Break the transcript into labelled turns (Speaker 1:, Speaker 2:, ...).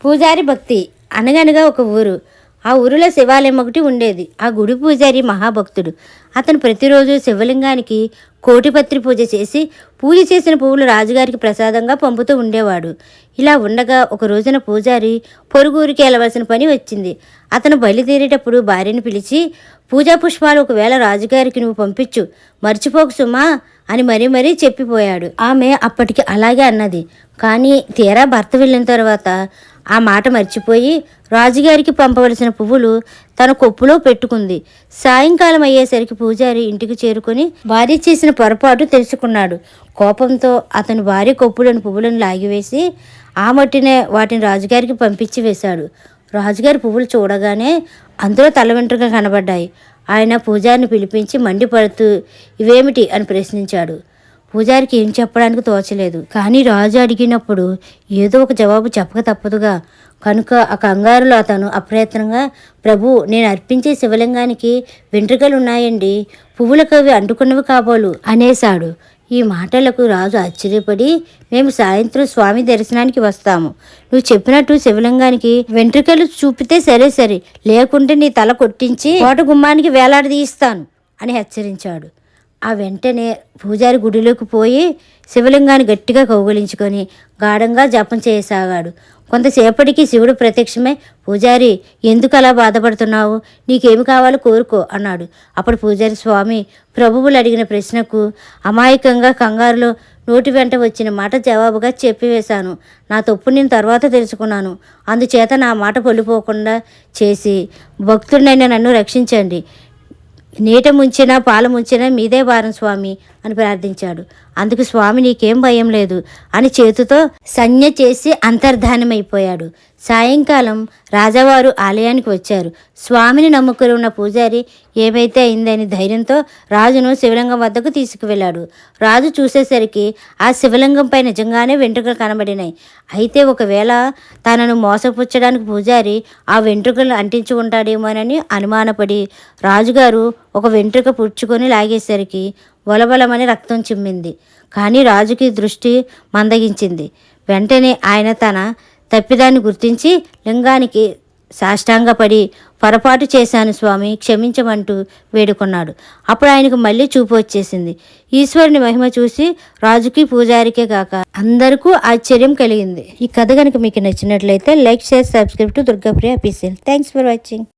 Speaker 1: పూజారి భక్తి. అనగనగా ఒక ఊరు. ఆ ఊరిలో శివాలయం ఒకటి ఉండేది. ఆ గుడి పూజారి మహాభక్తుడు. అతను ప్రతిరోజు శివలింగానికి కోటిపత్రి పూజ చేసి పూజ చేసిన పువ్వులు రాజుగారికి ప్రసాదంగా పంపుతూ ఉండేవాడు. ఇలా ఉండగా ఒక రోజున పూజారి పొరుగురికి వెళ్ళవలసిన పని వచ్చింది. అతను బయలుదేరేటప్పుడు భార్యను పిలిచి, పూజా పుష్పాలు ఒకవేళ రాజుగారికి నువ్వు పంపించు, మర్చిపోకు సుమా అని మరీ చెప్పిపోయాడు. ఆమె అప్పటికి అలాగే అన్నది. కానీ తీరా భర్త వెళ్ళిన తర్వాత ఆ మాట మర్చిపోయి రాజుగారికి పంపవలసిన పువ్వులు తన కొప్పులో పెట్టుకుంది. సాయంకాలం అయ్యేసరికి పూజారి ఇంటికి చేరుకొని భార్య చేసిన పొరపాటు తెలుసుకున్నాడు. కోపంతో అతను భార్య కొప్పులోని పువ్వులను లాగివేసి ఆ మట్టినే వాటిని రాజుగారికి పంపించి వేశాడు. రాజుగారి పువ్వులు చూడగానే అందులో తల వెంట్రుకలు కనబడ్డాయి. ఆయన పూజారిని పిలిపించి మండిపడుతూ ఇవేమిటి అని ప్రశ్నించాడు. పూజారికి ఏం చెప్పడానికి తోచలేదు. కానీ రాజు అడిగినప్పుడు ఏదో ఒక జవాబు చెప్పక తప్పదుగా. కనుక ఆ కంగారులో అతను అప్రయత్నంగా, ప్రభు, నేను అర్పించే శివలింగానికి వెంట్రుకలు ఉన్నాయండి, పువ్వులకు అవి అంటుకున్నవి కాబోలు అనేశాడు. ఈ మాటలకు రాజు ఆశ్చర్యపడి, మేము సాయంత్రం స్వామి దర్శనానికి వస్తాము. నువ్వు చెప్పినట్టు శివలింగానికి వెంట్రుకలు చూపితే సరే, లేకుంటే నీ తల కొట్టించి కోట గుమ్మానికి వేలాడదీయిస్తాను అని హెచ్చరించాడు. ఆ వెంటనే పూజారి గుడిలోకి పోయి శివలింగాన్ని గట్టిగా కౌగిలించుకొని గాఢంగా జపం చేయసాగాడు. కొంతసేపటికి శివుడు ప్రత్యక్షమై, పూజారి, ఎందుకు అలా బాధపడుతున్నావు? నీకేమి కావాలో కోరుకో అన్నాడు. అప్పుడు పూజారి, స్వామి, ప్రభువులు అడిగిన ప్రశ్నకు అమాయకంగా కంగారులో నోటి వెంట వచ్చిన మాట జవాబుగా చెప్పివేశాను. నా తప్పు నేను తర్వాత తెలుసుకున్నాను. అందుచేత నా మాట పొల్లిపోకుండా చేసి భక్తుడినైనా నన్ను రక్షించండి. నీట ముంచినా పాలు ముంచినా మీదే భారం స్వామి అని ప్రార్థించాడు. అందుకు స్వామి, నీకేం భయం లేదు అని చేతితో సంజ్ఞ చేసి అంతర్ధానమైపోయాడు. సాయంకాలం రాజావారు ఆలయానికి వచ్చారు. స్వామిని నమ్ముకుని ఉన్న పూజారి ఏమైతే అయిందని ధైర్యంతో రాజును శివలింగం వద్దకు తీసుకువెళ్ళాడు. రాజు చూసేసరికి ఆ శివలింగంపై నిజంగానే వెంట్రుకలు కనబడినాయి. అయితే ఒకవేళ తనను మోసపుచ్చడానికి పూజారి ఆ వెంట్రుకలు అంటించి ఉంటాడేమోనని అనుమానపడి రాజుగారు ఒక వెంట్రుక పుచ్చుకొని లాగేసరికి బొలబలమని రక్తం చిమ్మింది. కానీ రాజుకి దృష్టి మందగించింది. వెంటనే ఆయన తన తప్పిదాన్ని గుర్తించి లింగానికి సాష్టాంగపడి, పొరపాటు చేశాను స్వామి, క్షమించమంటూ వేడుకున్నాడు. అప్పుడు ఆయనకు మళ్ళీ చూపు వచ్చేసింది. ఈశ్వరుని మహిమ చూసి రాజుకి పూజారికే కాక అందరికీ ఆశ్చర్యం కలిగింది. ఈ కథ కనుక మీకు నచ్చినట్లయితే like, share, subscribe to Durgapriya official. Thanks for watching.